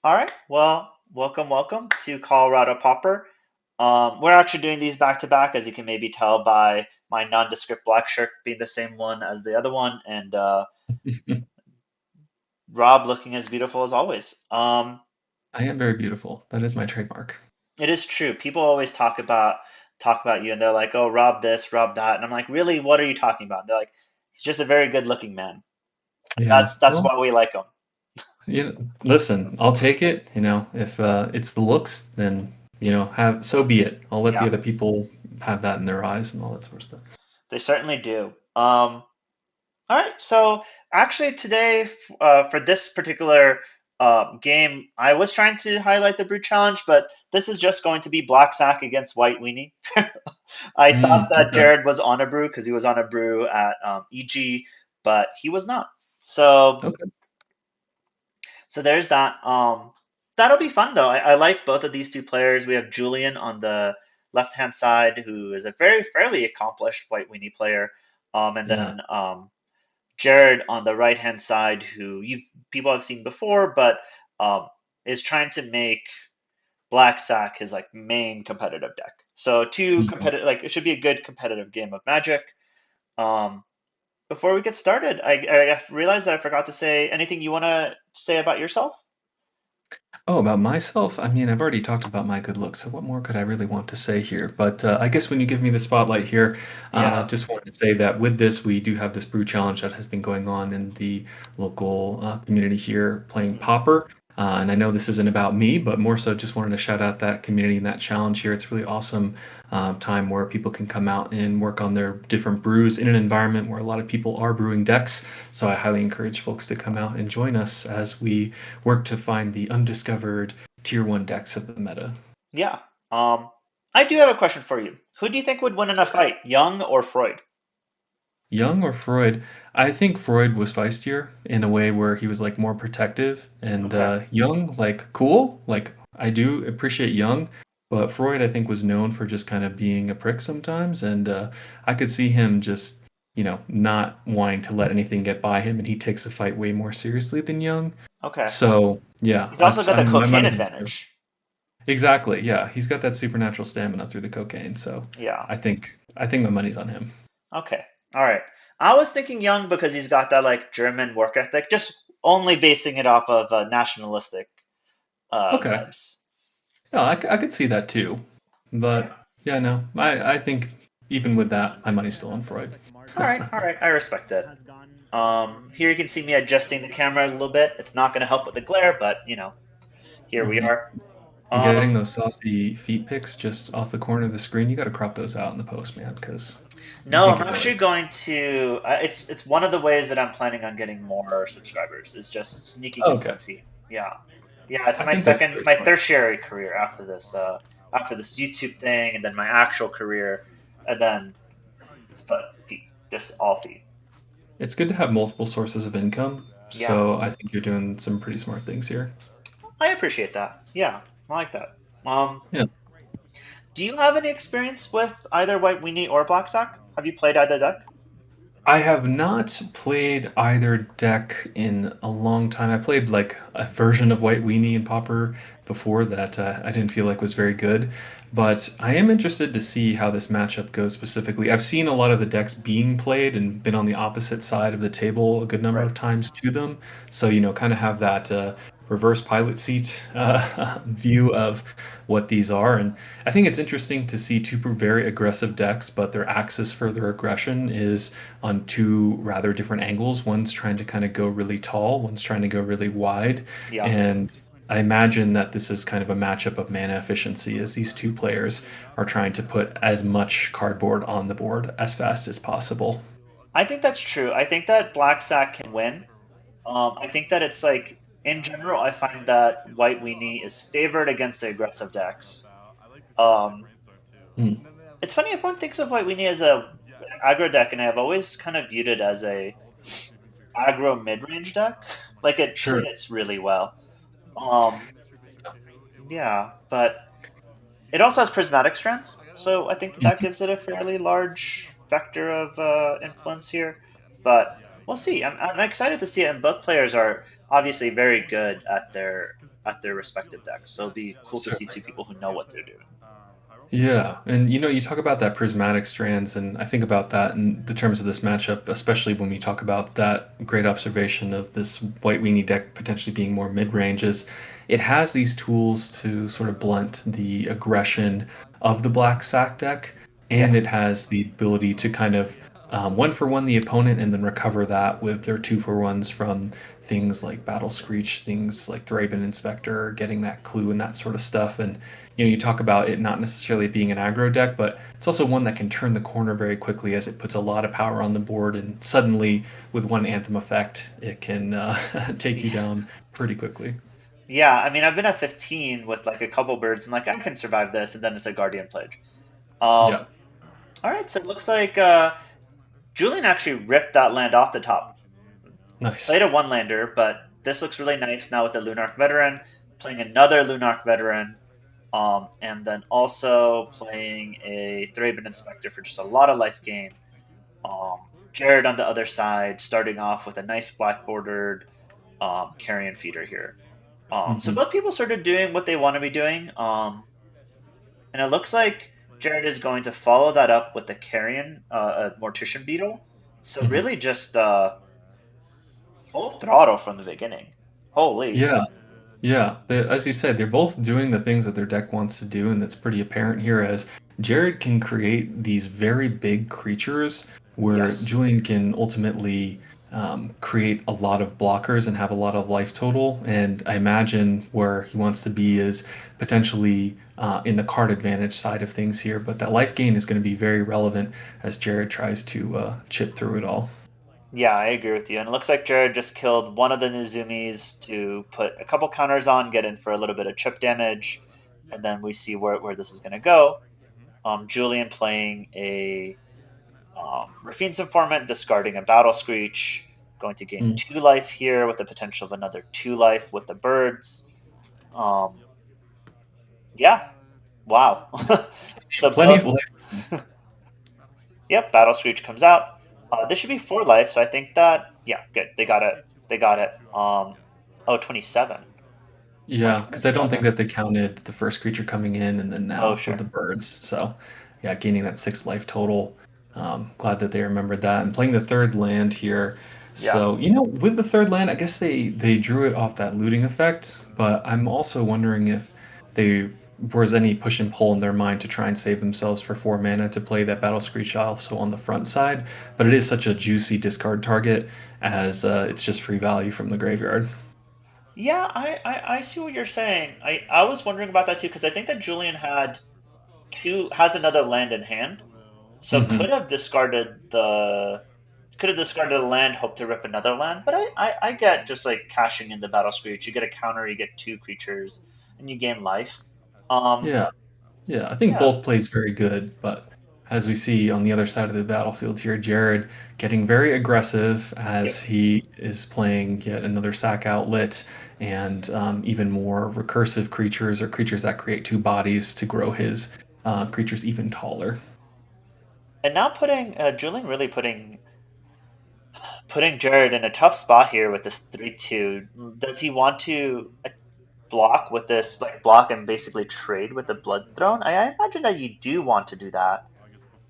All right. Well, welcome to Colorado Pauper. We're actually doing these back to back, as you can maybe tell by my nondescript black shirt being the same one as the other one, and Rob looking as beautiful as always. I am very beautiful. That is my trademark. It is true. People always talk about you, and they're like, "Oh, Rob this, Rob that," and I'm like, "Really? What are you talking about?" They're like, "He's just a very good-looking man, and Yeah. that's Well, why we like him." listen, I'll take it. If it's the looks, then have so be it. I'll let the Yeah, other people have that in their eyes and all that sort of stuff. they certainly do. All right, so actually today, for this particular game, I was trying to highlight the Brew Challenge, but this is just going to be Black Sack against White Weenie. I thought that Okay. Jared was on a brew because he was on a brew at EG, but he was not. So, Okay. so there's that. That'll be fun though. I like both of these two players. We have Julian on the left-hand side, who is a very fairly accomplished White Weenie player, and Yeah. then Jared on the right hand side, who you people have seen before, but um, is trying to make Black Sack his like main competitive deck. So two Mhm. competitive, like it should be a good competitive game of Magic. Um, before we get started, I realized that I forgot to say anything you want to say about yourself. Oh, about myself, I mean, I've already talked about my good looks, so what more could I really want to say here? But I guess when you give me the spotlight here, Yeah. just wanted to say that with this, we do have this brew challenge that has been going on in the local community here playing Hmm. Pauper. And I know this isn't about me, but more so just wanted to shout out that community and that challenge here. It's really awesome time where people can come out and work on their different brews in an environment where a lot of people are brewing decks. So I highly encourage folks to come out and join us as we work to find the undiscovered tier one decks of the meta. Yeah. Um, I do have a question for you. Who do you think would win in a fight, Young or Freud? Young or Freud? I think Freud was feistier in a way where he was like more protective, and Okay. Young like cool. Like I do appreciate Young, but Freud I think was known for just kind of being a prick sometimes, and I could see him just not wanting to let anything get by him, and he takes a fight way more seriously than Young. Okay. So yeah, He's also that's got the my cocaine money's on Freud. advantage. Exactly. Yeah, he's got that supernatural stamina through the cocaine, so Yeah. I think my money's on him. Okay. All right. I was thinking Young because he's got that like German work ethic, just only basing it off of nationalistic Okay. vibes. Yeah, I could see that too. Yeah. But yeah, no, I think even with that, my money's still on Freud. All right. All right. I respect it. Here you can see me adjusting the camera a little bit. It's not going to help with the glare, but here we Hmm. are. Getting Um, those saucy feet pics just off the corner of the screen, you got to crop those out in the post, man, because you no, think I'm you're actually buzzed. going to. It's one of the ways that I'm planning on getting more subscribers is just sneaking in Okay, some feet. Yeah, yeah. It's I my think that's second, very my smart. tertiary career after this YouTube thing, and then my actual career, and then but feet, just all feet. It's good to have multiple sources of income, Yeah, so I think you're doing some pretty smart things here. I appreciate that. Yeah, I like that. Um, Yeah. do you have any experience with either White Weenie or Black Sock? Have you played either deck? I have not played either deck in a long time. I played like a version of White Weenie and Popper before that I didn't feel like was very good, but I am interested to see how this matchup goes specifically. I've seen a lot of the decks being played and been on the opposite side of the table a good number Right. of times to them, so kind of have that reverse pilot seat view of what these are. And I think it's interesting to see two very aggressive decks, but their axis for their aggression is on two rather different angles. One's trying to kind of go really tall, one's trying to go really wide. Yeah. And I imagine that this is kind of a matchup of mana efficiency as these two players are trying to put as much cardboard on the board as fast as possible. I think that's true. I think that Black Sack can win. I think that it's like in general, I find that White Weenie is favored against the aggressive decks. Um, Hmm, it's funny everyone thinks of White Weenie as a aggro deck, and I've always kind of viewed it as a aggro mid-range deck. Like it sure. hits really well. Um, yeah, but it also has prismatic strands, so I think that that Mhm. gives it a fairly large vector of influence here. But we'll see. I'm excited to see it, and both players are obviously very good at their at their respective decks. So it'll be cool to see Certainly. two people who know what they're doing. Yeah, and you talk about that prismatic strands, and I think about that in the terms of this matchup, especially when we talk about that great observation of this white weenie deck potentially being more mid-range, is it has these tools to sort of blunt the aggression of the black sack deck, Yeah. and it has the ability to kind of one for one the opponent and then recover that with their two for ones from things like Battle Screech, things like Thraben Inspector, getting that clue and that sort of stuff. And you talk about it not necessarily being an aggro deck, but it's also one that can turn the corner very quickly as it puts a lot of power on the board, and suddenly with one Anthem effect, it can take you Yeah. down pretty quickly. Yeah, I mean, I've been at 15 with like a couple birds and like I can survive this, and then it's a Guardian Pledge. Yeah, All right, so it looks like Julian actually ripped that land off the top. Played nice. a one lander, but this looks really nice now with the Lunarch Veteran, playing another Lunarch Veteran, and then also playing a Thraben Inspector for just a lot of life gain. Jared on the other side, starting off with a nice black bordered carrion feeder here. So Hmm. both people sort of doing what they want to be doing. And it looks like Jared is going to follow that up with the carrion, a mortician beetle. So Hmm. really just full throttle from the beginning. Holy. Yeah, yeah. As you said, they're both doing the things that their deck wants to do, and that's pretty apparent here as Jared can create these very big creatures where Yes. Julian can ultimately create a lot of blockers and have a lot of life total. And I imagine where he wants to be is potentially in the card advantage side of things here, but that life gain is going to be very relevant as Jared tries to chip through it all. Yeah, I agree with you. And it looks like Jared just killed one of the Nizumis to put a couple counters on, get in for a little bit of chip damage, and then we see where this is going to go. Julian playing a Rafine's Informant, discarding a Battle Screech, going to gain Mm. 2 life here with the potential of another 2 life with the birds. Um, yeah, wow. So Plenty both, of life. yep, Battle Screech comes out. This should be 4 life, so I think that, yeah, good. They got it. They got it. Oh, 27. Why Yeah, because I don't think 27? that they counted the first creature coming in and then Oh, now with sure. the birds. So, yeah, gaining that 6 life total. Glad that they remembered that and playing the third land here. Yeah. So, with the third land, I guess they drew it off that looting effect, but I'm also wondering if they was any push and pull in their mind to try and save themselves for 4 mana to play that Battle Screech also on the front side. But it is such a juicy discard target as it's just free value from the graveyard. Yeah, I see what you're saying. I was wondering about that too, because I think that Julian has another land in hand. So Hmm. could have discarded a land, hope to rip another land. But I get just like cashing in the Battle Screech. You get a counter, you get 2 creatures, and you gain life. Um, Yeah. Yeah, I think yeah, both plays very good, but as we see on the other side of the battlefield here, Jared getting very aggressive yep, as he is playing yet another sack outlet and even more recursive creatures or creatures that create 2 bodies to grow his creatures even taller. and now putting Julian really putting Jared in a tough spot here with this 3/2. Does he want to block with this, like block and basically trade with the Blood Throne? I imagine that you do want to do that.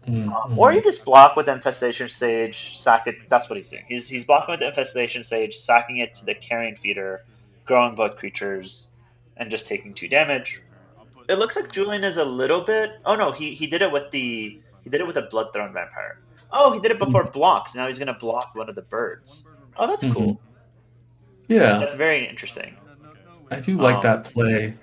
Or Mm-hmm. you just block with Infestation Sage, sack it. That's what he's doing. He's blocking with the Infestation Sage, sacking it to the Carrion Feeder, growing both creatures, and just taking 2 damage. It looks like Julian is a little bit. Oh no, he did it with the Blood Throne Vampire. Oh, he did it before blocks. Now he's gonna block one of the birds. Oh, that's Mm-hmm. cool. Yeah, That's very interesting. I do like Um, that play.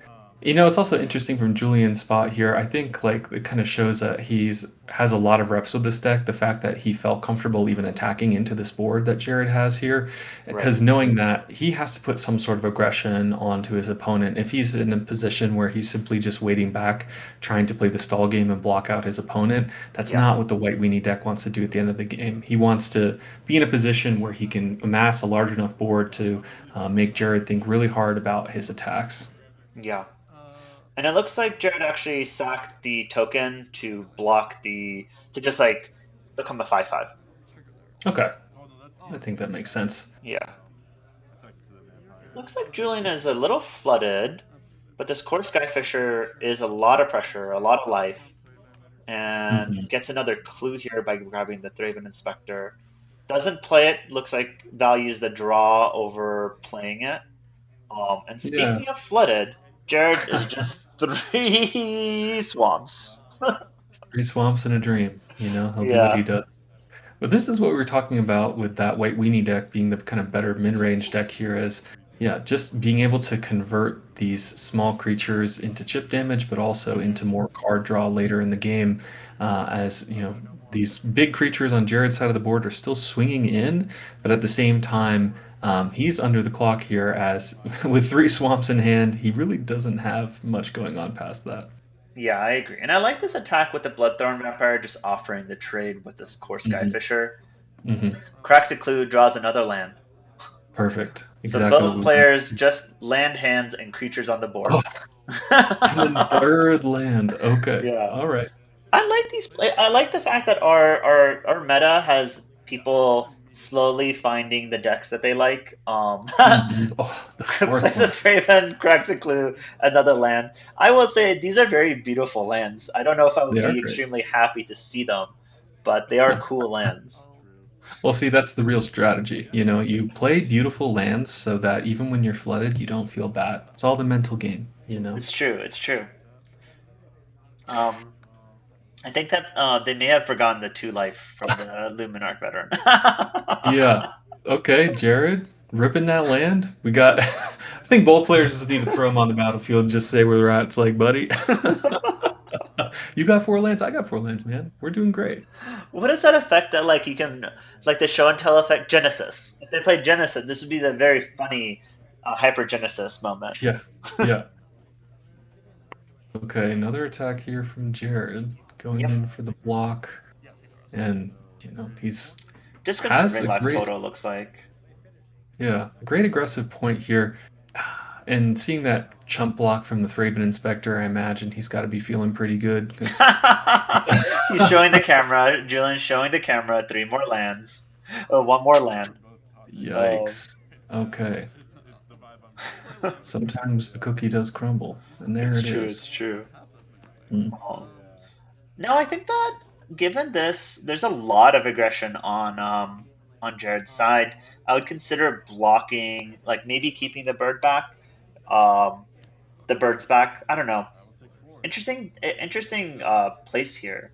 It's also interesting from Julian's spot here. I think like it kind of shows that he's has a lot of reps with this deck. The fact that he felt comfortable even attacking into this board that Jared has here, right. because knowing that he has to put some sort of aggression onto his opponent. If he's in a position where he's simply just waiting back, trying to play the stall game and block out his opponent, that's Yeah. not what the White Weenie deck wants to do at the end of the game. He wants to be in a position where he can amass a large enough board to make Jared think really hard about his attacks. Yeah. And it looks like Jared actually sacked the token to block to just like become a 5/5. Okay, I think that makes sense. Yeah. Looks like Julian is a little flooded, but this core Skyfisher is a lot of pressure, a lot of life, and Hmm. gets another clue here by grabbing the Thraben Inspector. Doesn't play it, looks like values the draw over playing it. And Yeah. speaking of flooded, Jared is just three swamps. Three swamps and a dream. He'll do what he Yeah. does. But this is what we were talking about with that white weenie deck being the kind of better mid-range deck here is, yeah, just being able to convert these small creatures into chip damage, but also Hmm. into more card draw later in the game. As these big creatures on Jared's side of the board are still swinging in, but at the same time, he's under the clock here as with three swamps in hand, he really doesn't have much going on past that. Yeah, I agree. And I like this attack with the Bloodthorn Vampire just offering the trade with this core Hmm. Skyfisher. Hmm. Cracks a clue, draws another land. Perfect. So Exactly what both we want. players just land hands and creatures on the board. Oh, and then third land. Okay. Yeah. All right. I like these. I like the fact that our meta has people slowly finding the decks that they like. Mhm. Oh, the fourth Plays a land. Thraven, cracks a clue, another land. I will say these are very beautiful lands. I don't know if I would They are be great. extremely happy to see them, but they are cool lands. Well, see, that's the real strategy. You play beautiful lands so that even when you're flooded, you don't feel bad. It's all the mental game. It's true. It's true. Um, I think that they may have forgotten the two life from the Luminarch veteran. Yeah. Okay, Jared, ripping that land. We got. I think both players just need to throw them on the battlefield and just say where they're at. It's like, buddy, you got four lands. I got four lands, man. We're doing great. What is that effect that like you can like the show and tell effect Genesis? If they played Genesis, this would be the very funny Hyper Genesis moment. Yeah. Yeah. Okay, another attack here from Jared going Yep. in for the block, and he's Just has considering a life great, total looks like. yeah, a great aggressive point here. And seeing that chump block from the Thraben Inspector, I imagine he's got to be feeling pretty good because He's showing the camera. Julian's showing the camera. Three more lands. One more land. Oh, yikes. Okay, sometimes the cookie does crumble, and there it's it true. is. It's true. Hmm. Oh. No, I think that given this, there's a lot of aggression on Jared's side. I would consider blocking, like maybe keeping um, the birds back. I don't know. Interesting place here.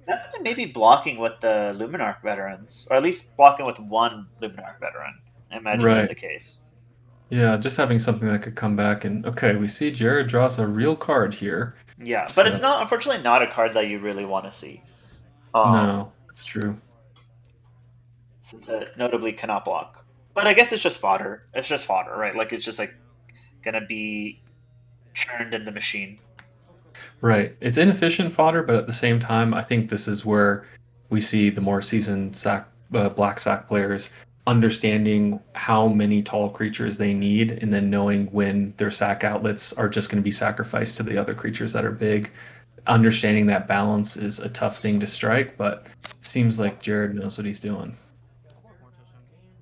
Definitely maybe blocking with the Luminarch veterans, or at least blocking with one Luminarch veteran. I imagine is the Right. case. Yeah, just having something that could come back and okay, we see Jared draws a real card here. Yeah, but it's So not unfortunately not a card that you really want to see. Um, no, that's true. since it notably cannot block. But I guess it's just fodder. It's just fodder, right? Like it's just like gonna be churned in the machine. Right. It's inefficient fodder, but at the same time, I think this is where we see the more seasoned black sack players understanding how many tall creatures they need, and then knowing when their sack outlets are just going to be sacrificed to the other creatures that are big. Understanding that balance is a tough thing to strike, but it seems Yep. like Jared knows what he's doing.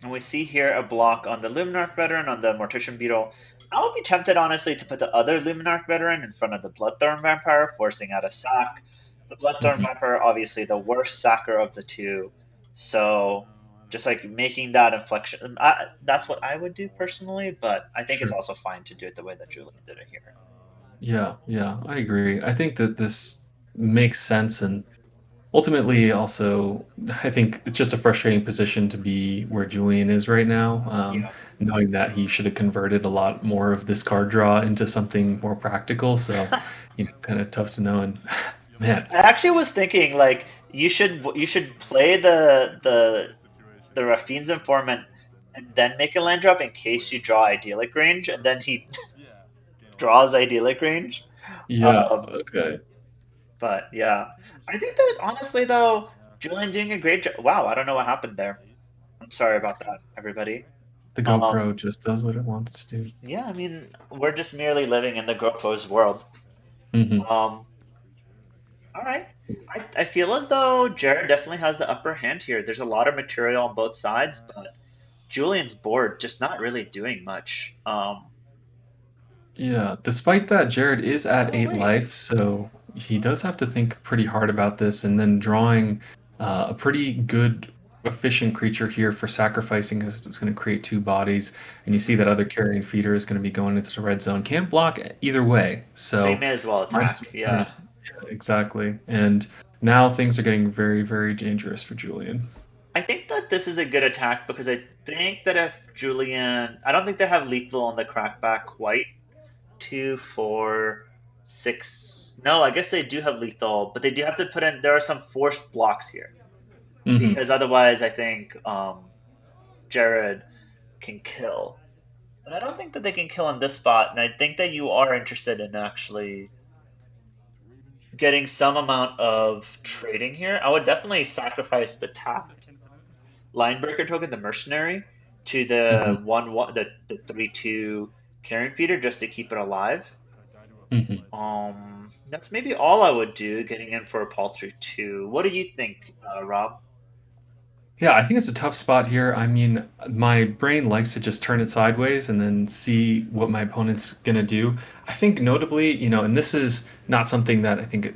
And we see here a block on the Luminarch veteran on the Mortician Beetle. I would be tempted, honestly, to put the other Luminarch veteran in front of the Bloodthorn Vampire, forcing out a sack. The Bloodthorn Hmm. Vampire, obviously, the worst sacker of the two. So, just like making that inflection, that's what I would do personally, but I think it's Sure. also fine to do it the way that Julian did it here. Yeah, yeah, I agree. I think that this makes sense and ultimately, also, I think it's just a frustrating position to be where Julian is right now, Yeah. knowing that he should have converted a lot more of this card draw into something more practical. So, kind of tough to know. And man, I actually was thinking like you should play the Rafine's informant and then make a land drop in case you draw idyllic range, and then he draws idyllic range. yeah, Um, okay. but yeah, I think that honestly though, Julian doing a great job. Wow, I don't know what happened there. I'm sorry about that, everybody. The Um, GoPro just does what it wants to do. yeah, I mean we're just merely living in the GoPro's world. Hmm. Um, all right. I feel as though Jared definitely has the upper hand here. There's a lot of material on both sides, but Julian's board just not really doing much. Yeah, despite that, Jared is at Oh 8 wait, life, so he does have to think pretty hard about this, and then drawing a pretty good, efficient creature here for sacrificing because it's going to create two bodies, and you see that hmm other carrion feeder is going to be going into the red zone. Can't block either way, so you so may as well might as attack. well turn Yeah, it. Yeah, exactly. And now things are getting very, very dangerous for Julian. I think that this is a good attack because I think that if Julian, I don't think they have lethal on the crackback quite. Two, four, six. No, I guess they do have lethal, but they do have to put in. There are some forced blocks here Hmm. because otherwise, I think Jared can kill. But I don't think that they can kill in this spot, and I think that you are interested in actually getting some amount of trading here. I would definitely sacrifice the tapped Linebreaker token, the mercenary, to Hmm. the the 3/2 carrion feeder just to keep it alive. Hmm. That's maybe all I would do, getting in for a paltry two. What do you think, Rob? Yeah, I think it's a tough spot here. I mean, my brain likes to just turn it sideways and then see what my opponent's gonna do. I think notably, and this is not something that I think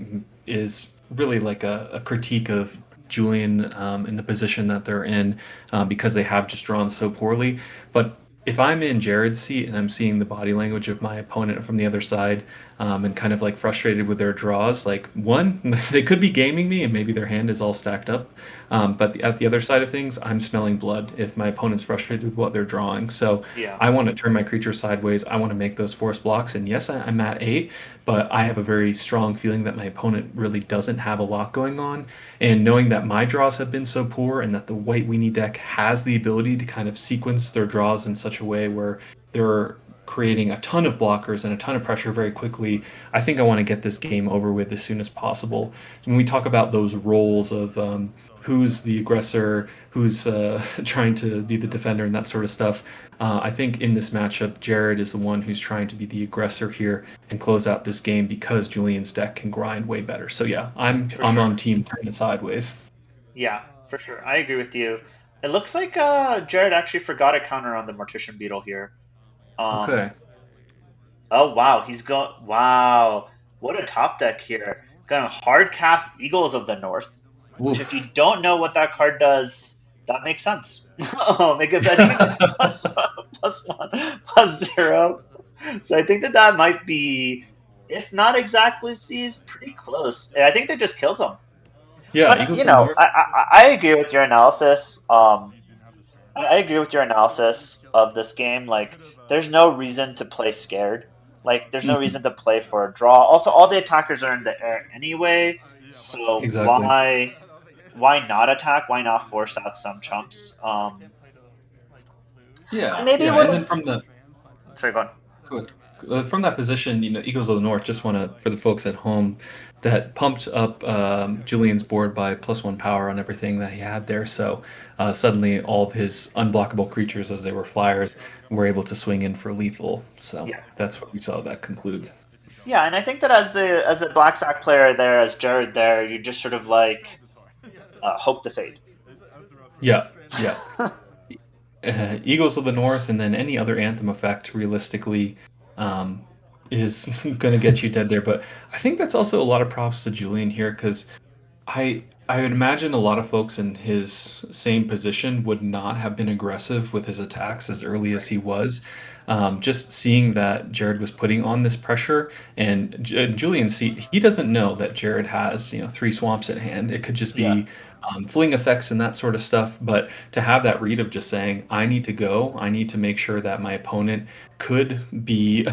is really like a critique of Julian in the position that they're in because they have just drawn so poorly. But if I'm in Jared's seat and I'm seeing the body language of my opponent from the other side and kind of like frustrated with their draws, like one, they could be gaming me and maybe their hand is all stacked up. But at the other side of things, I'm smelling blood if my opponent's frustrated with what they're drawing. So Yeah, I want to turn my creature sideways. I want to make those force blocks. And yes, I'm at 8, but I have a very strong feeling that my opponent really doesn't have a lot going on. And knowing that my draws have been so poor and that the white weenie deck has the ability to kind of sequence their draws in such a way where they're creating a ton of blockers and a ton of pressure very quickly. I think I want to get this game over with as soon as possible. When we talk about those roles of who's the aggressor, who's trying to be the defender, and that sort of stuff. I think in this matchup, Jared is the one who's trying to be the aggressor here and close out this game because Julian's deck can grind way better. So yeah, I'm for I'm on sure. team turn it sideways. Yeah, for sure. I agree with you. It looks like Jared actually forgot a counter on the Mortician Beetle here. Okay. Um, oh wow, he's going. Wow, what a top deck here. Gonna hard cast Eagles of the North, which if Oof. you don't know what that card does, that makes sense. I think it gives you plus plus one, plus zero. So I think that that might be, if not exactly seized, pretty close. I think they just killed him. Yeah, But Eagles of the North. I agree with your analysis. I agree with your analysis of this game. Like, there's no reason to play scared. Like, there's no Mhm. reason to play for a draw. Also, all the attackers are in the air anyway, so Exactly. why not attack? Why not force out some chumps? And Yeah, maybe yeah, what and if? then from the Sorry, go on. Good. From that position, Eagles of the North just want to, for the folks at home, that pumped up Julian's board by +1 power on everything that he had there. So suddenly, all of his unblockable creatures, as they were flyers, were able to swing in for lethal. So Yeah, that's what we saw that conclude. yeah, and I think that as a Black Sack player there, as Jared there, you just sort of like hope to fade. Yeah, yeah. Eagles of the North, and then any other anthem effect, realistically, um, is going to get you dead there. But I think that's also a lot of props to Julian here because I would imagine a lot of folks in his same position would not have been aggressive with his attacks as early as Right. he was. Just seeing that Jared was putting on this pressure, and Julian, see, he doesn't know that Jared has 3 swamps at hand. It could just Yeah. be fling effects and that sort of stuff. But to have that read of just saying, I need to go, I need to make sure that my opponent could be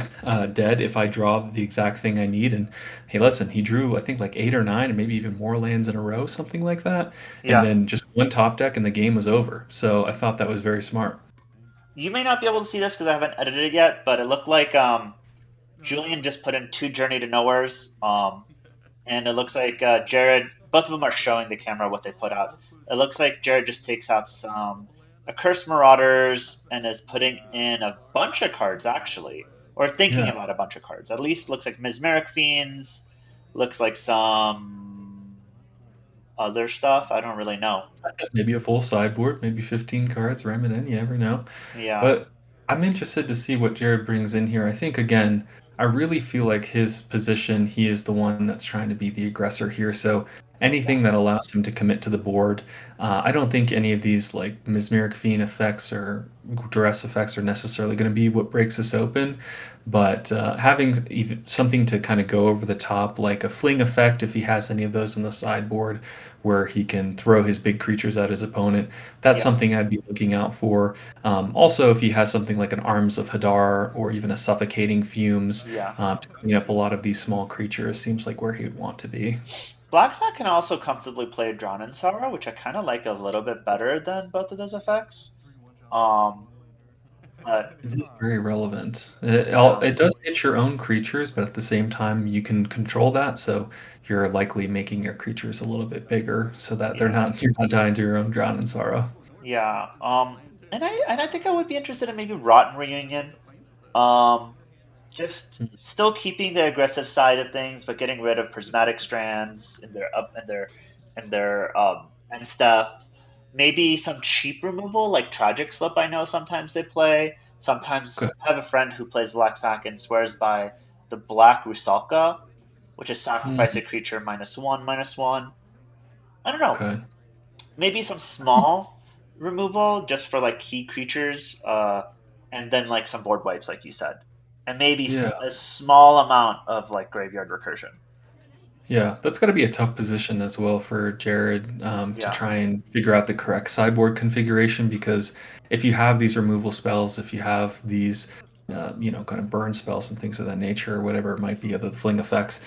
dead if I draw the exact thing I need, and hey, listen, he drew, I think, like 8 or 9, and maybe even more lands in a row, something like that. And Yeah. then just one top deck, and the game was over. So I thought that was very smart. You may not be able to see this because I haven't edited it yet, but it looked like Julian just put in two Journey to Nowheres. And it looks like Jared, both of them are showing the camera what they put out. It looks like Jared just takes out some Accursed Marauders and is putting in a bunch of cards actually, or thinking Yeah. about a bunch of cards. At least looks like Mesmeric Fiends, looks like some. other stuff. I don't really know. Maybe a full sideboard, maybe 15 cards, ram it in, you never know. Yeah, But I'm interested to see what Jared brings in here. I think, again, I really feel like his position, he is the one that's trying to be the aggressor here. So yeah, anything that allows him to commit to the board, I don't think any of these like Mesmeric Fiend effects or duress effects are necessarily going to be what breaks us open. But having even something to kind of go over the top, like a fling effect, if he has any of those in the sideboard, where he can throw his big creatures at his opponent, that's yeah, something I'd be looking out for. Also, if he has something like an Arms of Hadar or even a Suffocating Fumes yeah. to clean up a lot of these small creatures, seems like where he would want to be. Blackstock can also comfortably play Drawn in Sorrow, which I kind of like a little bit better than both of those effects. Um, but It is very relevant. yeah, It does hit your own creatures, but at the same time, you can control that, so you're likely making your creatures a little bit bigger so that they're yeah, not you're not dying to your own drown in sorrow. yeah. And I think I would be interested in maybe Rotten Reunion. Um, just still keeping the aggressive side of things, but getting rid of prismatic strands in their up and their end step. Maybe some cheap removal like Tragic Slip. I know sometimes they play. Okay. Sometimes I have a friend who plays Black Sack and swears by the Black Rusalka, which is sacrifice a Mm, creature -1/-1. I don't know. okay. Maybe some small removal just for like key creatures, and then like some board wipes, like you said, and maybe Yeah. a small amount of like graveyard recursion. Yeah, that's got to be a tough position as well for Jared to Yeah, try and figure out the correct sideboard configuration because if you have these removal spells, if you have these, kind of burn spells and things of that nature, or whatever it might be, the fling effects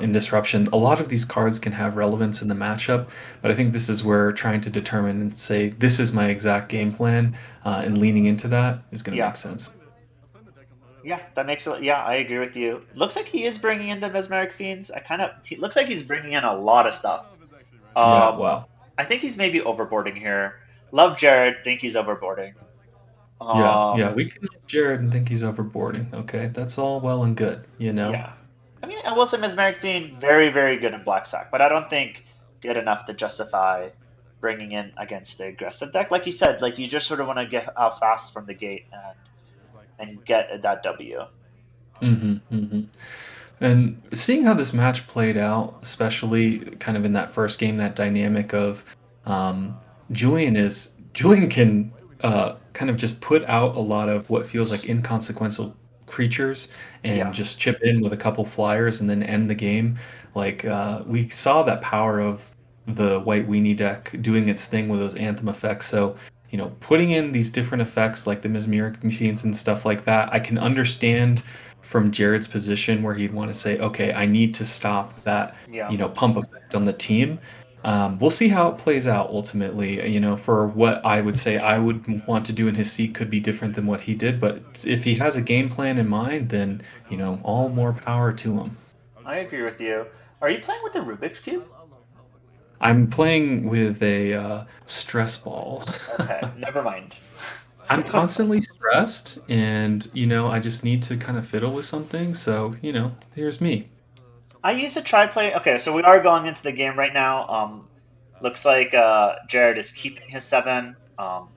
in disruption, a lot of these cards can have relevance in the matchup. But I think this is where trying to determine and say, this is my exact game plan, and leaning into that is going to yeah, make sense. yeah. That makes it. Yeah, I agree with you. Looks like he is bringing in the mesmeric fiends. He looks like he's bringing in a lot of stuff. Yeah, Um, wow. I think he's maybe overboarding here. Love Jared. Think he's overboarding. Yeah, yeah, Um, we can love Jared and think he's overboarding. Okay, that's all well and good, you know. Yeah. I mean, I will say Mesmeric being very, very good in Black Sack, but I don't think good enough to justify bringing in against the aggressive deck. Like you said, like you just sort of want to get out fast from the gate and get that W. Hmm. And seeing how this match played out, especially kind of in that first game, that dynamic of um, Julian can kind of just put out a lot of what feels like inconsequential creatures and Yeah, just chip in with a couple flyers and then end the game. Like we saw that power of the white weenie deck doing its thing with those anthem effects. So putting in these different effects like the mesmeric machines and stuff like that, I can understand from Jared's position where he'd want to say, okay, I need to stop that, yeah. pump effect on the team. We'll see how it plays out ultimately. For what I would say I would want to do in his seat could be different than what he did. But if he has a game plan in mind, then, all more power to him. I agree with you. Are you playing with the Rubik's Cube? I'm playing with a stress ball. Okay, never mind. I'm constantly stressed and, I just need to kind of fiddle with something. So, here's me. I used to try play. Okay, so we are going into the game right now. Looks like Jared is keeping his seven.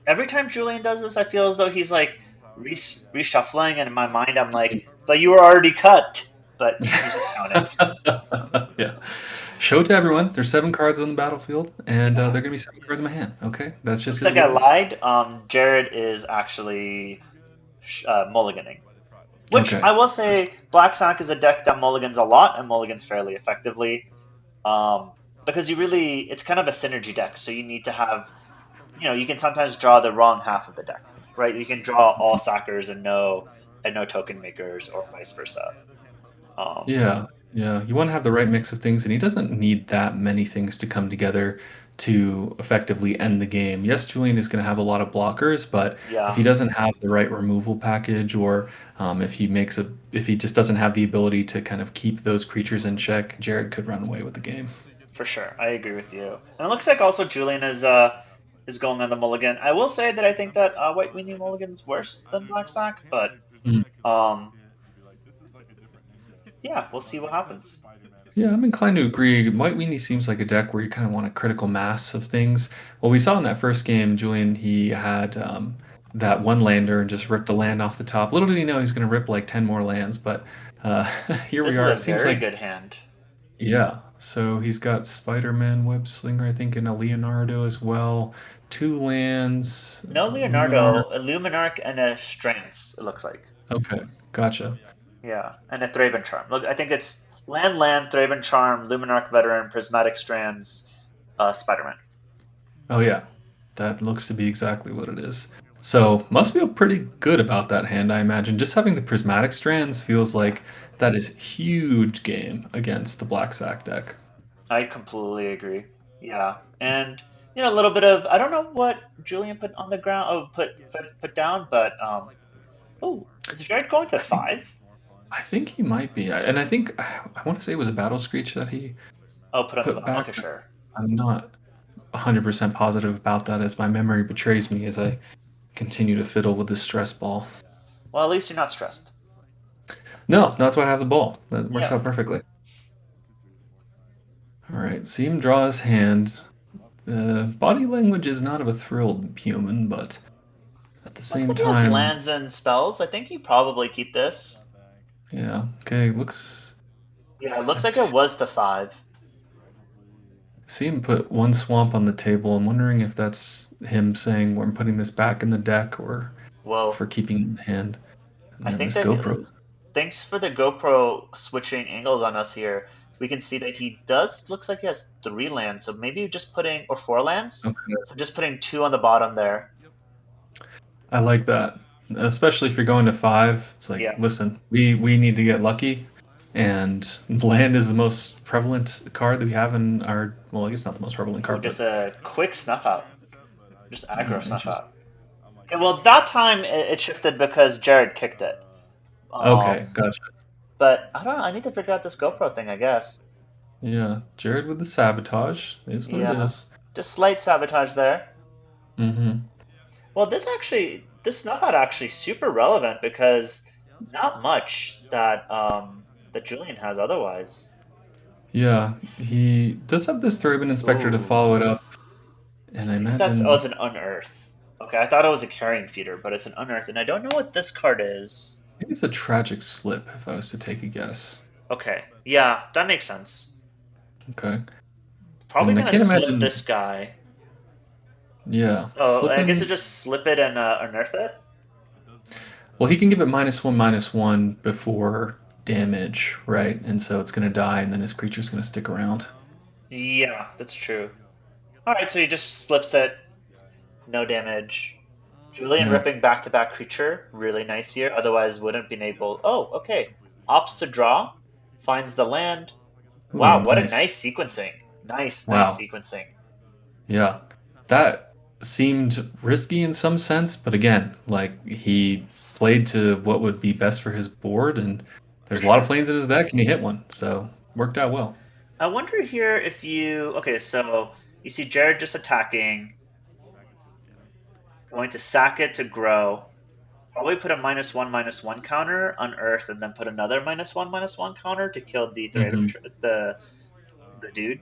Every time Julian does this, I feel as though he's like reshuffling, and in my mind, I'm like, "But you were already cut." But he's just counting. Yeah. Show to everyone. There's 7 cards on the battlefield, and Yeah. they're gonna be 7 cards in my hand. Okay, that's just Looks his like I way. lied. Jared is actually mulliganing, which Okay. I will say, Black Sock is a deck that mulligans a lot and mulligans fairly effectively. Um, because it's kind of a synergy deck, so you need to have, you can sometimes draw the wrong half of the deck, right? You can draw all sackers and no token makers, or vice versa. Um, Yeah, yeah. You want to have the right mix of things, and he doesn't need that many things to come together to effectively end the game. Yes, Julian is going to have a lot of blockers, but if yeah, he doesn't have the right removal package, or if he just doesn't have the ability to kind of keep those creatures in check, Jared could run away with the game. for sure, I agree with you. And it looks like also Julian is going on the mulligan. I will say that I think that White Weenie Mulligan's worse than Black Sack, but Mm. um, yeah, we'll see what happens. Yeah, I'm inclined to agree. White Weenie seems like a deck where you kind of want a critical mass of things. Well, we saw in that first game, Julian, he had that one lander and just ripped the land off the top. Little did he know he's going to rip like 10 more lands, but uh, here we This is are. a It seems very like, good hand. yeah. So he's got Spider-Man, Web Slinger, I think, and a Leonardo as well. Two lands, No Luminar. Leonardo, a Luminarch, and a Strengths, it looks like. Okay, gotcha. Yeah, and a Thraben Charm. Look, I think it's land, Thraben Charm, Luminarch Veteran, Prismatic Strands, Spider-Man. Oh yeah, that looks to be exactly what it is. So must feel pretty good about that hand, I imagine. Just having the prismatic strands feels Yeah, like that is huge game against the black sack deck. I completely agree. Yeah, and a little bit of I don't know what Julian put on the ground. Oh, put down, but oh, is Jared going to I think five? I think he might be, and I think I want to say it was a battle screech that he Oh, put on the put bottom. back. Okay, sure. I'm not 100% positive about that, as my memory betrays me as I continue to fiddle with this stress ball. Well, at least you're not stressed. No, that's why I have the ball. That works Yeah. out perfectly. All right, see him draw his hand. Body language is not of a thrilled human, but at the Looks same like he has time, lands and spells. I think you probably keep this. yeah, okay, looks. Yeah, it I looks like it was the five. see him put one swamp on the table. I'm wondering if that's him saying, well, I'm putting this back in the deck, or Whoa. for keeping it in the hand. And I then think this that GoPro. thanks for the GoPro switching angles on us here. We can see that he does looks like he has three lands, so maybe just putting or four lands. Okay, So just putting two on the bottom there. I like that. Especially if you're going to five, it's like, Yeah. listen, we need to get lucky, and land is the most prevalent card that we have in our. Well, I guess not the most prevalent Oh, card, just but a quick snuff out. Just aggro snuff interesting. out. Okay, well that time it shifted because Jared kicked it. Okay, Um, gotcha. but I don't know. I need to figure out this GoPro thing, I guess. Yeah, Jared with the sabotage is what it Yeah. is. Just slight sabotage there. Mm-hmm. Well, this snuff out actually super relevant because not much that Julian has otherwise. Yeah, he does have this Thraben Inspector to Ooh. follow it up, and I I think that's oh, imagine it's an unearth. Okay, I thought it was a carrying feeder, but it's an unearth, and I don't know what this card is. maybe it's a tragic slip if I was to take a guess. Okay, yeah, that makes sense. Okay, Probably and I gonna can't slip imagine. this guy. Yeah, Oh, I guess it slipping. just slip it and unearth it. Well, he can give it -1/-1 before damage, right? And so it's gonna die, and then his creature's gonna stick around. Yeah, that's true. All right, so he just slips it, no damage. Julian Yeah. ripping back-to-back creature, really nice here. Otherwise, wouldn't been able. Oh, okay. Opts to draw, finds the land. Ooh, Wow, what a nice. nice sequencing. Nice Wow. sequencing. Yeah. That seemed risky in some sense, but again, like he played to what would be best for his board, and For there's a lot of sure. planes in his deck, and he hit one, so worked out well. I wonder here if you. Okay, so you see Jared just attacking, going to sack it to grow. Probably put a -1/-1 counter on Earth, and then put another -1/-1 counter to kill the Hmm. the dude.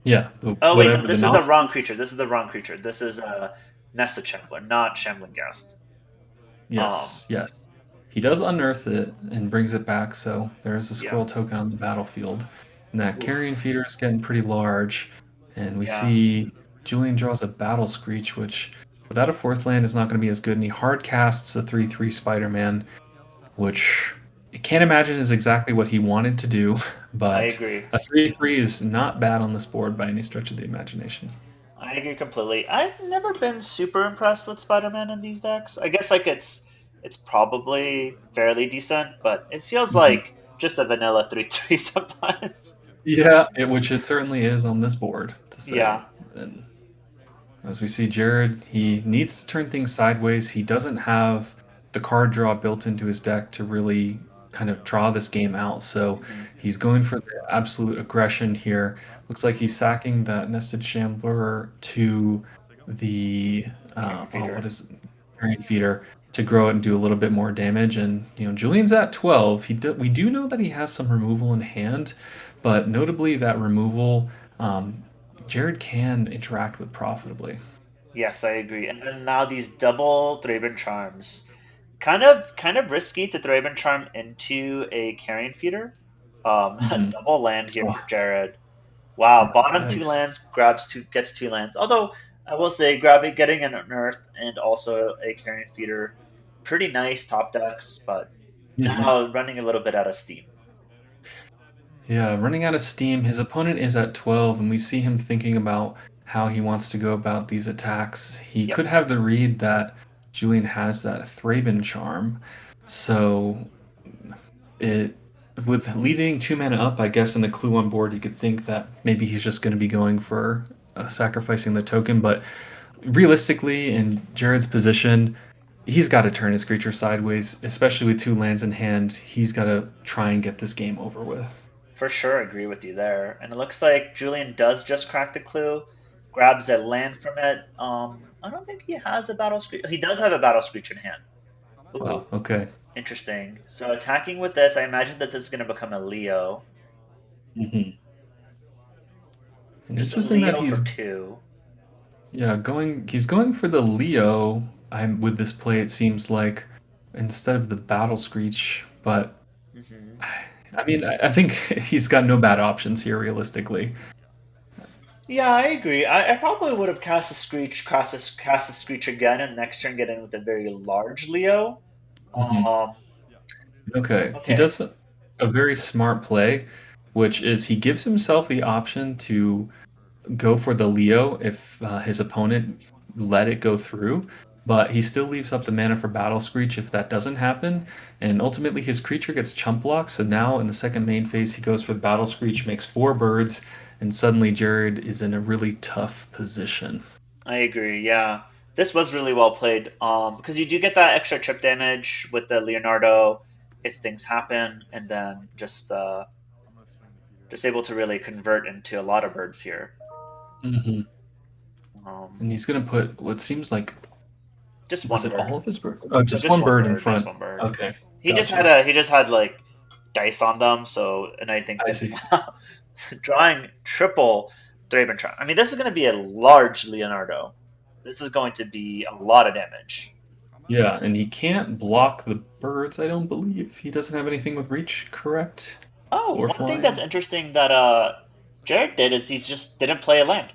Yeah, Oh wait, no, whatever the this is the knowledge. wrong creature. This is the wrong creature. This is Nesta Shambler, not Shambling Ghast. Um, Yes, yes. He does unearth it and brings it back, so there's a yeah. scroll token on the battlefield. And that carrion Oof. feeder is getting pretty large. And we Yeah. see Julian draws a Battle Screech, which without a fourth land is not going to be as good. And he hard casts a 3/3 Spider Man, which I can't imagine is exactly what he wanted to do, I but agree. a 3/3 is not bad on this board by any stretch of the imagination. I agree completely. I've never been super impressed with Spider-Man in these decks. I guess like it's probably fairly decent, but it feels Mhm. like just a vanilla 3/3 sometimes. Yeah, which it certainly is on this board, to say. Yeah. And as we see Jared, he needs to turn things sideways. He doesn't have the card draw built into his deck to really kind of draw this game out. So Hmm. he's going for the absolute aggression here. Looks like he's sacking that Nested Shambler to the Carrying what feeder. is it? Carrion Feeder to grow it and do a little bit more damage. And Julian's at 12. We do know that he has some removal in hand, but notably that removal, um, Jared can interact with profitably. Yes, I agree. And then now these double Thraben charms. Kind of risky to Thraben charm into a carrion feeder. Hmm. Double land here for Oh, Jared. Wow, right. bottom two Nice. lands grabs two gets two lands. Although I will say grabbing getting an unearth and also a carrion feeder, pretty nice top decks, but Hmm. now running a little bit out of steam. Yeah, running out of steam. His opponent is at 12, and we see him thinking about how he wants to go about these attacks. He Yep, could have the read that Julian has that Thraben charm. So it with leaving 2 mana up, I guess in the clue on board, you could think that maybe he's just going to be going for sacrificing the token. But realistically, in Jared's position, he's got to turn his creature sideways, especially with 2 lands in hand. He's got to try and get this game over with. for sure agree with you there. And it looks like Julian does just crack the clue, grabs a land from it. I don't think he has a battle screech. He does have a battle screech in hand. Wow. Ooh, Okay. interesting. So attacking with this, I imagine that this is going to become a Leo. Hmm. And Just a interesting that Leo for he's two. he's going for the Leo. I'm with this play. It seems like instead of the Battle Screech, but Hmm. I mean, I think he's got no bad options here, realistically. Yeah, I agree. I probably would have cast a Screech, cast a Screech again, and next turn get in with a very large Leo. Hmm. Um, Okay, he okay. does a very smart play, which is he gives himself the option to go for the Leo if his opponent let it go through, but he still leaves up the mana for Battle Screech if that doesn't happen, and ultimately his creature gets chump blocked. So now in the second main phase, he goes for the Battle Screech, makes 4 birds, and suddenly Jared is in a really tough position. I agree. Yeah, this was really well played. Because you do get that extra chip damage with the Leonardo if things happen, and then just able to really convert into a lot of birds here. Hmm. Um, And he's gonna put what seems like, just was one it bird. all of his birds? Oh, No, just just one one bird in bird. Just front. one bird. Okay, He just had gotcha. a he just had like dice on them. So, and I think I that see. drawing triple Draven. I mean, this is going to be a large Leonardo. This is going to be a lot of damage. Yeah, and he can't block the birds, I don't believe. He doesn't have anything with reach, correct? Oh, Or one thing that's flying? interesting that Jared did is he just didn't play a land.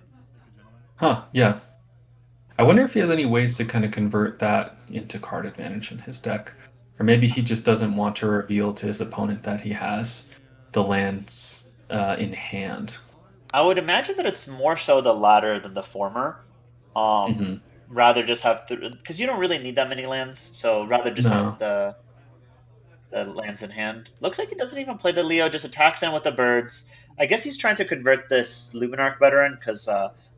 Huh, yeah. I wonder if he has any ways to kind of convert that into card advantage in his deck. Or maybe he just doesn't want to reveal to his opponent that he has the lands in hand. I would imagine that it's more so the latter than the former. Um, Hmm. rather just have to because you don't really need that many lands, so rather just have No. the lands in hand. Looks like he doesn't even play the Leo, just attacks in with the birds. I guess he's trying to convert this Luminarch veteran because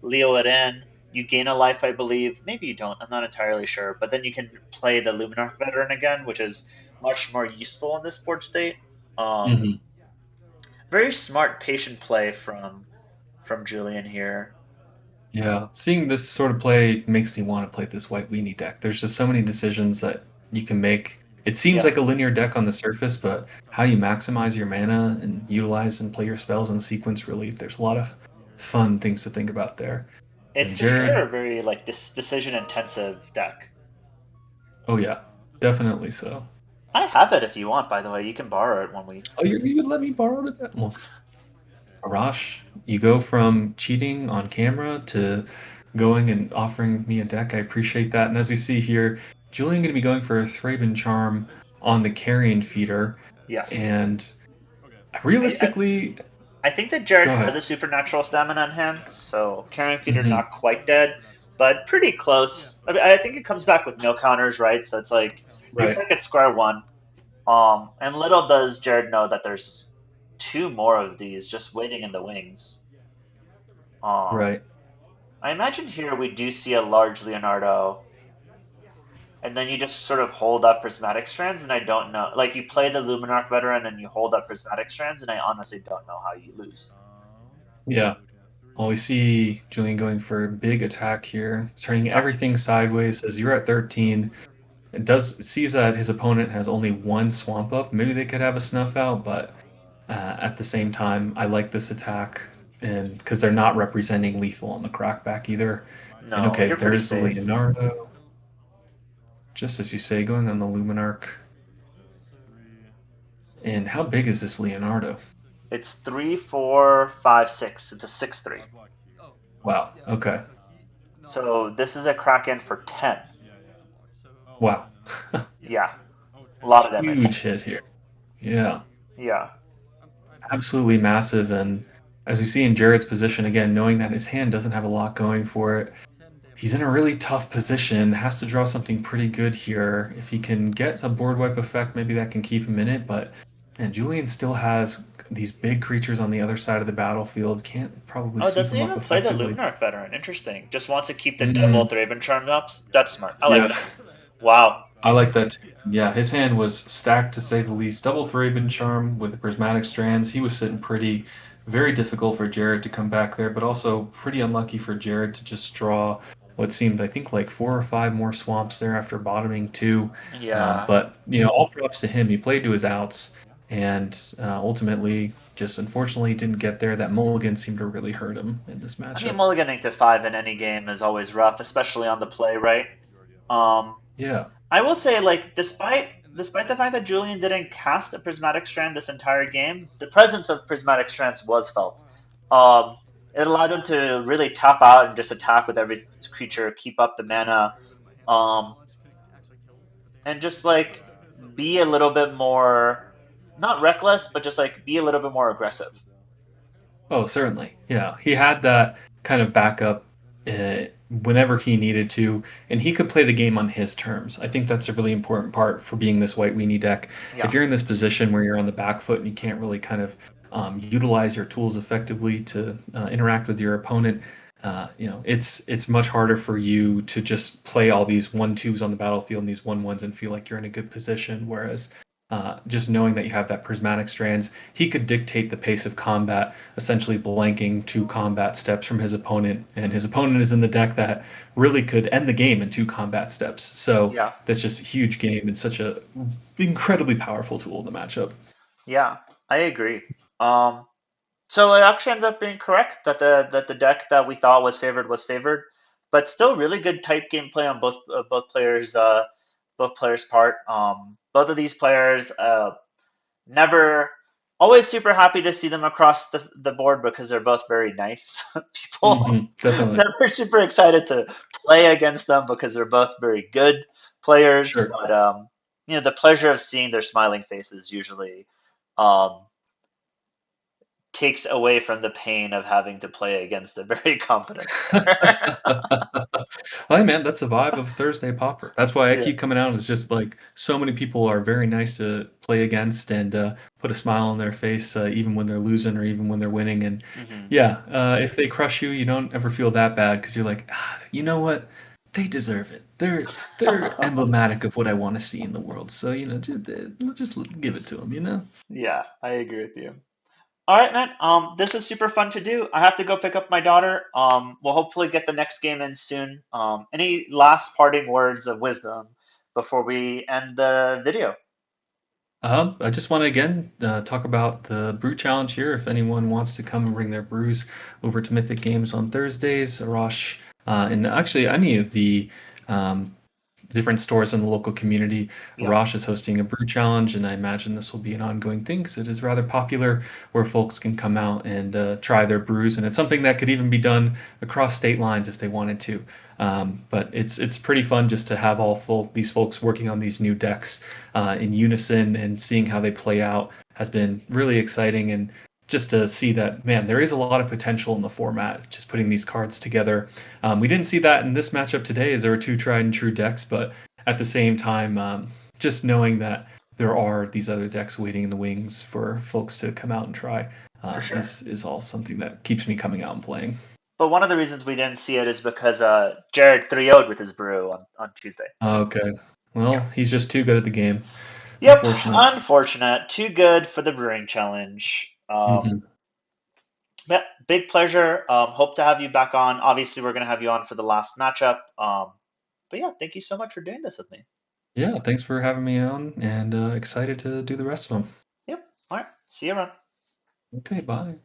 Leo it in. You gain a life, I believe. Maybe you don't. I'm not entirely sure. But then you can play the Luminarch veteran again, which is much more useful in this board state. Um, Hmm. very smart, patient play from Julian here. Yeah, seeing this sort of play makes me want to play this white weenie deck. There's just so many decisions that you can make. It seems Yeah, like a linear deck on the surface, but how you maximize your mana and utilize and play your spells in sequence, really, there's a lot of fun things to think about there. it's And for sure Jared, a very like this decision intensive deck. oh yeah, definitely so. I have it if you want, by the way. You can borrow it one week. Oh, you would let me borrow that? Well, Arash, you go from cheating on camera to going and offering me a deck. I appreciate that. And as we see here, Julian going to be going for a Thraben Charm on the Carrion Feeder. Yes. And I, I, realistically, I think that Jared go has ahead. a supernatural stamina in hand, so Carrion Feeder Hmm. not quite dead, but pretty close. I mean, I think it comes back with no counters, right? So it's like you're Right, back at square one. And little does Jared know that there's two more of these just waiting in the wings. Um, right. I imagine here we do see a large Leonardo, and then you just sort of hold up prismatic strands, and I don't know. Like you play the Luminarch veteran and you hold up prismatic strands, and I honestly don't know how you lose. Yeah. Well, we see Julian going for a big attack here, turning Yep. everything sideways as you're at 13. It sees that his opponent has only one swamp up. Maybe they could have a snuff out, but at the same time, I like this attack, and because they're not representing lethal on the crackback either. And No, okay, you're pretty there's the safe. Leonardo, just as you say, going on the Luminarch. And how big is this Leonardo? It's 3, 4, 5, 6. It's a 6/3. Wow. Okay. So this is a Kraken for 10. Wow. Yeah, a lot of damage. Huge hit here. Yeah. Yeah. Absolutely massive. And as we see in Jared's position again, knowing that his hand doesn't have a lot going for it, he's in a really tough position. Has to draw something pretty good here. If he can get a board wipe effect, maybe that can keep him in it. But and Julian still has these big creatures on the other side of the battlefield. Can't probably Oh, sweep doesn't them up even play the effectively. Luminarch veteran. Interesting. Just wants to keep the double Mm, Thraben Charm ups. That's smart. I like yeah, that. Wow. I like that too. Yeah, his hand was stacked to say the least. Double Thraben Charm with the Prismatic Strands. He was sitting pretty. Very difficult for Jared to come back there, but also pretty unlucky for Jared to just draw what seemed, I think, like 4 or 5 more swamps there after bottoming two. Yeah. But, all props to him. He played to his outs and ultimately just unfortunately didn't get there. That mulligan seemed to really hurt him in this I mean, matchup. mulliganing to 5 in any game is always rough, especially on the play, right? Um, Yeah. I will say, like, despite the fact that Julian didn't cast a prismatic strand this entire game, the presence of prismatic strands was felt. Um, it allowed him to really tap out and just attack with every creature, keep up the mana, um, and just like be a little bit more, not reckless, but just like be a little bit more aggressive. Oh, certainly. Yeah. He had that kind of backup whenever he needed to, and he could play the game on his terms. I think that's a really important part for being this white weenie deck. Yeah, If you're in this position where you're on the back foot and you can't really kind of utilize your tools effectively to interact with your opponent, it's much harder for you to just play all these 1/2s on the battlefield and these 1/1s and feel like you're in a good position. Whereas just knowing that you have that prismatic strands, he could dictate the pace of combat, essentially blanking 2 combat steps from his opponent, and his opponent is in the deck that really could end the game in 2 combat steps. So yeah, that's just a huge game and such a incredibly powerful tool in the matchup. yeah. I agree. Um, So it actually ends up being correct that the deck that we thought was favored, but still really good tight gameplay on both players' part. Both of these players never always super happy to see them across the board because they're both very nice people. Definitely. Never super excited to play against them because they're both very good players, Sure. but the pleasure of seeing their smiling faces usually um, takes away from the pain of having to play against a very competent player. Hey man, that's the vibe of Thursday Pauper. That's why I Yeah. keep coming out. It's just like so many people are very nice to play against and put a smile on their face, even when they're losing or even when they're winning. And Hmm. yeah, if they crush you, you don't ever feel that bad because you're like, you know what? They deserve it. They're emblematic of what I want to see in the world. So just give it to them. Yeah, I agree with you. All right, man. This is super fun to do. I have to go pick up my daughter. We'll hopefully get the next game in soon. Any last parting words of wisdom before we end the video? I just want to again talk about the brew challenge here. If anyone wants to come and bring their brews over to Mythic Games on Thursdays, Arash, and actually any of the um, different stores in the local community. Yeah, Arash is hosting a brew challenge, and I imagine this will be an ongoing thing because it is rather popular where folks can come out and try their brews. And it's something that could even be done across state lines if they wanted to. But it's pretty fun just to have these folks working on these new decks in unison and seeing how they play out has been really exciting. And just to see that, man, there is a lot of potential in the format, just putting these cards together. We didn't see that in this matchup today, as there were two tried and true decks, but at the same time, just knowing that there are these other decks waiting in the wings for folks to come out and try for sure. is all something that keeps me coming out and playing. But one of the reasons we didn't see it is because Jared 3-0'd with his brew on Tuesday. Okay, Yeah. well, he's just too good at the game. Yep, Unfortunate. unfortunate. Too good for the brewing challenge. Hmm. Yeah, big pleasure. Hope to have you back on. Obviously, we're going to have you on for the last matchup. But yeah, thank you so much for doing this with me. Yeah, thanks for having me on, and excited to do the rest of them. Yep. All right. See you around. Okay, bye.